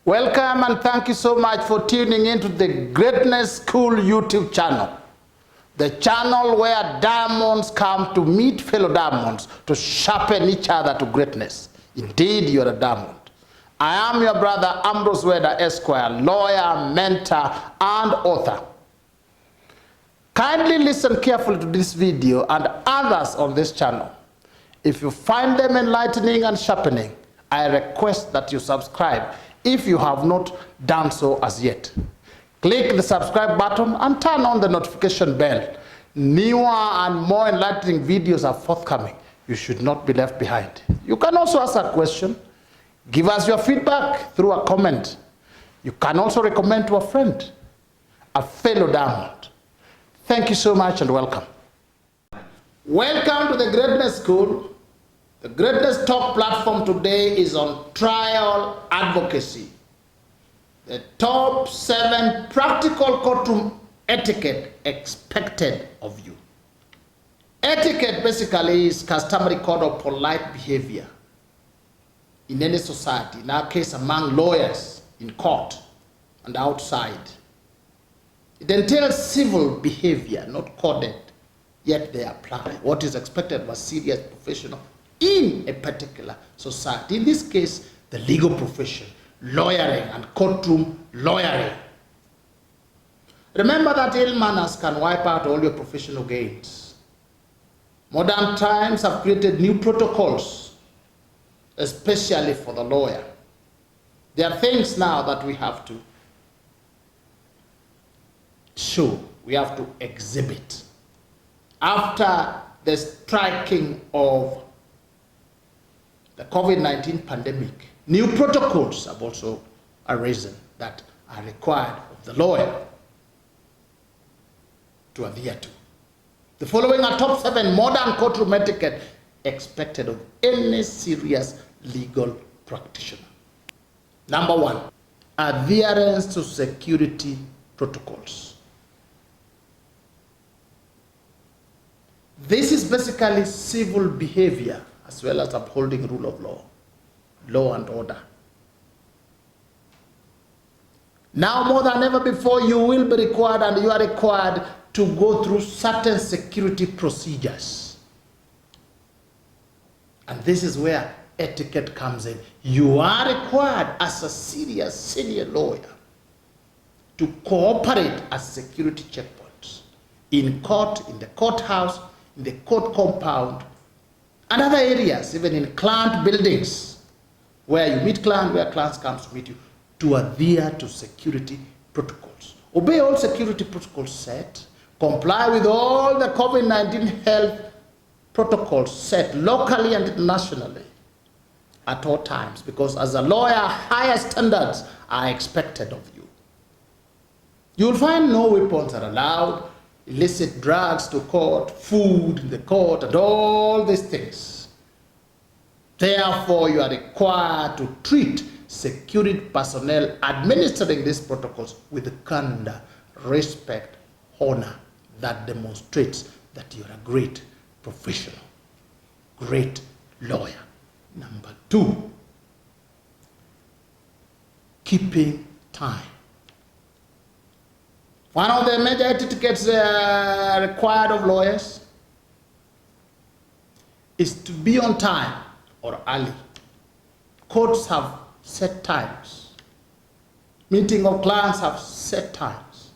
Welcome and thank you so much for tuning into the Greatness School YouTube channel. The channel where diamonds come to meet fellow diamonds to sharpen each other to greatness. Indeed, you are a diamond. I am your brother Ambrose Weda Esq, lawyer, mentor, and author. Kindly listen carefully to this video and others on this channel. If you find them enlightening and sharpening, I request that you subscribe if you have not done so as yet. Click the subscribe button and turn on the notification bell. Newer and more enlightening videos are forthcoming. You should not be left behind. You can also ask a question. Give us your feedback through a comment. You can also recommend to a friend, a fellow diamond. Thank you so much and welcome. Welcome to the Greatness School. The Greatness Talk platform today is on trial advocacy. The top 7 practical courtroom etiquette expected of you. Etiquette basically is customary code of polite behavior in any society, in our case among lawyers, in court and outside. It entails civil behavior, not coded, yet they apply. What is expected of a serious professional in a particular society. In this case, the legal profession, lawyering and courtroom lawyering. Remember that ill manners can wipe out all your professional gains. Modern times have created new protocols, especially for the lawyer. There are things now that we have to show, we have to exhibit. After the striking of the COVID-19 pandemic, new protocols have also arisen that are required of the lawyer to adhere to. The following are top 7 modern courtroom etiquette expected of any serious legal practitioner. Number 1, adherence to security protocols. This is basically civil behavior as well as upholding rule of law, law and order. Now more than ever before, you will be required and you are required to go through certain security procedures. And this is where etiquette comes in. You are required as a serious senior lawyer to cooperate as security checkpoints in court, in the courthouse, in the court compound, and other areas, even in client buildings, where you meet clients, where clients come to meet you, to adhere to security protocols. Obey all security protocols set, comply with all the COVID-19 health protocols set locally and internationally at all times, because as a lawyer, higher standards are expected of you. You will find no weapons are allowed, illicit drugs to court, food in the court, and all these things. Therefore, you are required to treat security personnel administering these protocols with candor, respect, honor that demonstrates that you are a great professional, great lawyer. Number 2, keeping time. One of the major etiquettes required of lawyers is to be on time or early. Courts have set times. Meeting of clients have set times.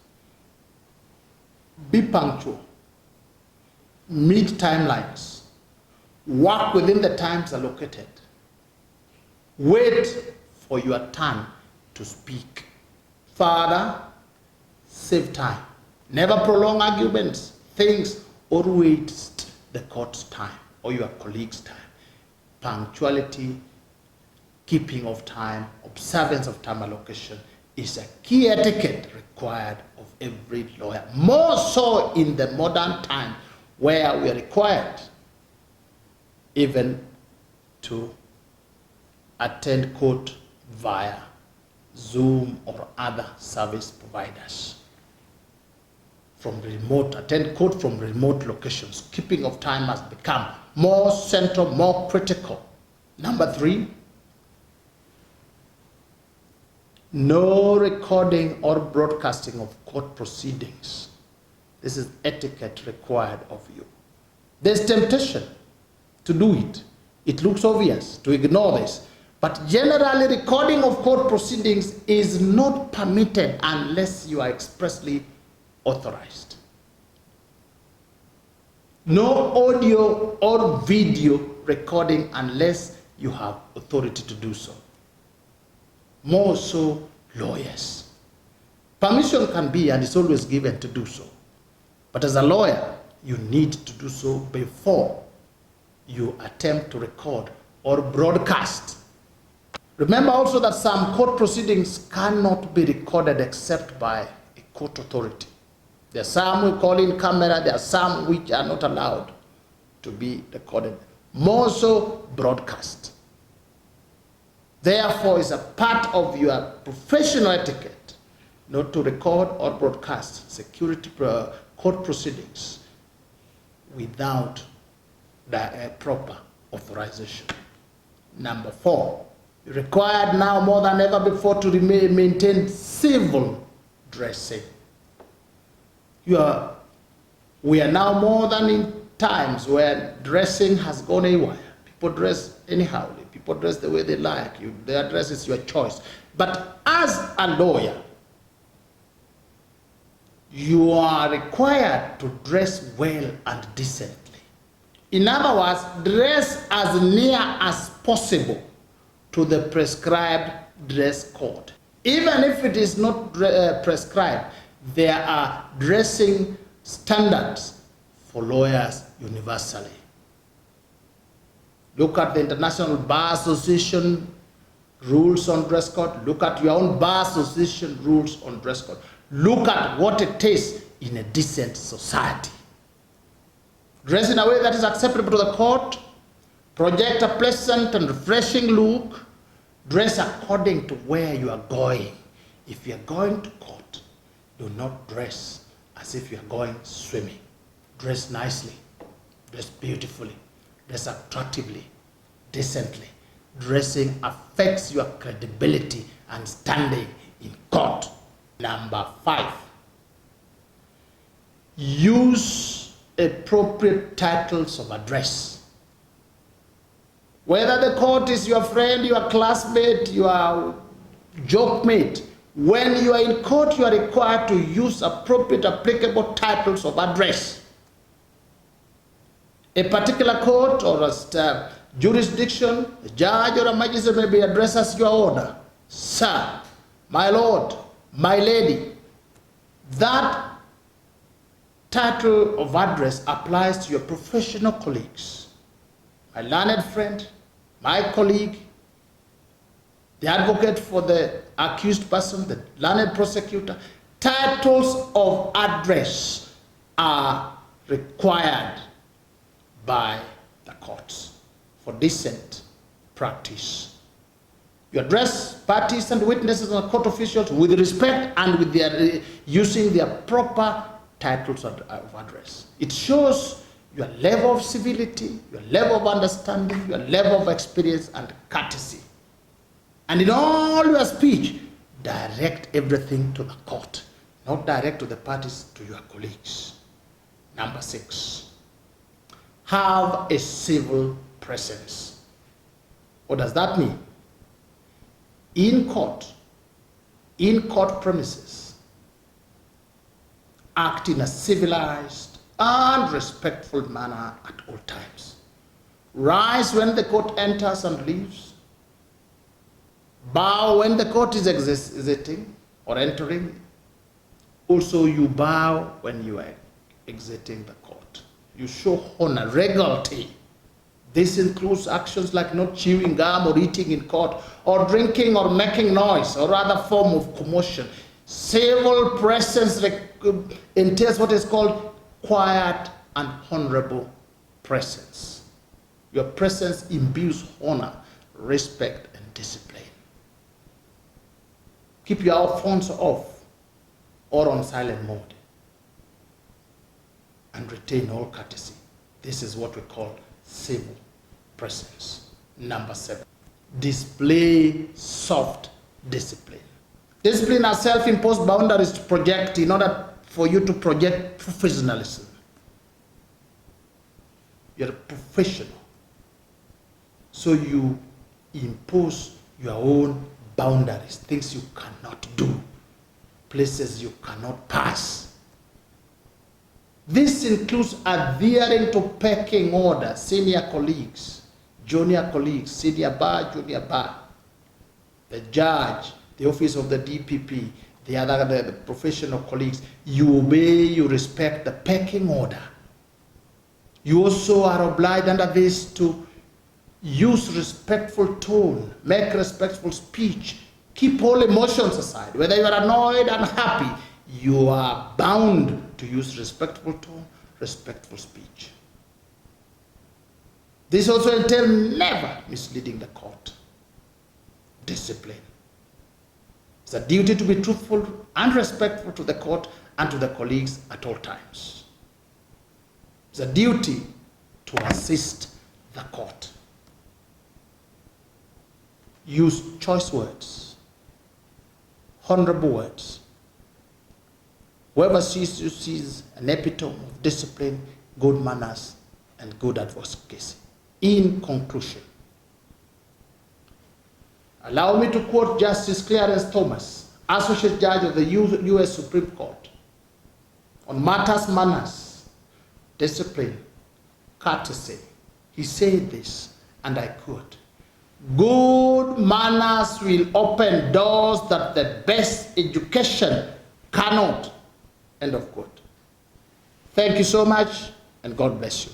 Be punctual. Meet timelines. Work within the times allocated. Wait for your turn to speak. Further, save time. Never prolong arguments, things, or waste the court's time or your colleague's time. Punctuality, keeping of time, observance of time allocation is a key etiquette required of every lawyer. More so in the modern time where we are required even to attend court via Zoom or other service providers. Attend court from remote locations. Keeping of time has become more central, more critical. Number 3, No recording or broadcasting of court proceedings. This is etiquette required of you. There's temptation to do it. It looks obvious to ignore this. But generally, recording of court proceedings is not permitted unless you are expressly authorized. No audio or video recording unless you have authority to do so. More so, lawyers. Permission can be and is always given to do so. But as a lawyer, you need to do so before you attempt to record or broadcast. Remember also that some court proceedings cannot be recorded except by a court authority. There are some we call in camera, there are some which are not allowed to be recorded. More so, broadcast. Therefore, it's a part of your professional etiquette not to record or broadcast security court proceedings without the proper authorization. Number 4, you're required now more than ever before to maintain civil dressing. We are now more than in times where dressing has gone haywire. People dress anyhow. People dress the way they like. Their dress is your choice. But as a lawyer, you are required to dress well and decently. In other words, dress as near as possible to the prescribed dress code. Even if it is not prescribed, there are dressing standards for lawyers universally. Look at the International Bar Association rules on dress code. Look at your own Bar Association rules on dress code. Look at what it is in a decent society. Dress in a way that is acceptable to the court. Project a pleasant and refreshing look. Dress according to where you are going. If you are going to court, do not dress as if you are going swimming. Dress nicely. Dress beautifully. Dress attractively, decently. Dressing affects your credibility and standing in court. Number 5, use appropriate titles of address. Whether the court is your friend, your classmate, your joke mate, when you are in court, you are required to use appropriate applicable titles of address. A particular court or a jurisdiction, a judge or a magistrate may be addressed as your honor, sir, my lord, my lady. That title of address applies to your professional colleagues. My learned friend, my colleague, the advocate for the accused person, the learned prosecutor. Titles of address are required by the courts for decent practice. You address parties and witnesses and court officials with respect and with their using their proper titles of address. It shows your level of civility, your level of understanding, your level of experience and courtesy. And in all your speech, direct everything to the court, not direct to the parties, to your colleagues. Number 6. Have a civil presence. What does that mean? In court premises, act in a civilized and respectful manner at all times. Rise when the court enters and leaves. Bow when the court is exiting or entering. Also, you bow when you are exiting the court. You show honor, regality. This includes actions like not chewing gum or eating in court, or drinking or making noise, or other form of commotion. Civil presence entails what is called quiet and honorable presence. Your presence imbues honor, respect, and discipline. Keep your phones off or on silent mode, and retain all courtesy. This is what we call civil presence. Number 7, display soft discipline. Discipline are self-imposed boundaries to project in order for you to project professionalism. You're a professional. So you impose your own boundaries, things you cannot do, places you cannot pass. This includes adhering to pecking order, senior colleagues, junior colleagues, senior bar, junior bar, the judge, the office of the DPP, the professional colleagues. You obey, you respect the pecking order. You also are obliged under this to use respectful tone, make respectful speech, keep all emotions aside. Whether you are annoyed, unhappy, you are bound to use respectful tone, respectful speech. This also entails never misleading the court. Discipline. It's a duty to be truthful and respectful to the court and to the colleagues at all times. It's a duty to assist the court. Use choice words, honorable words. Whoever sees you sees an epitome of discipline, good manners, and good advocacy. In conclusion, allow me to quote Justice Clarence Thomas, Associate Judge of the U.S. Supreme Court, on matters manners, discipline, courtesy. He said this, and I quote, "Good manners will open doors that the best education cannot." End of quote. Thank you so much, and God bless you.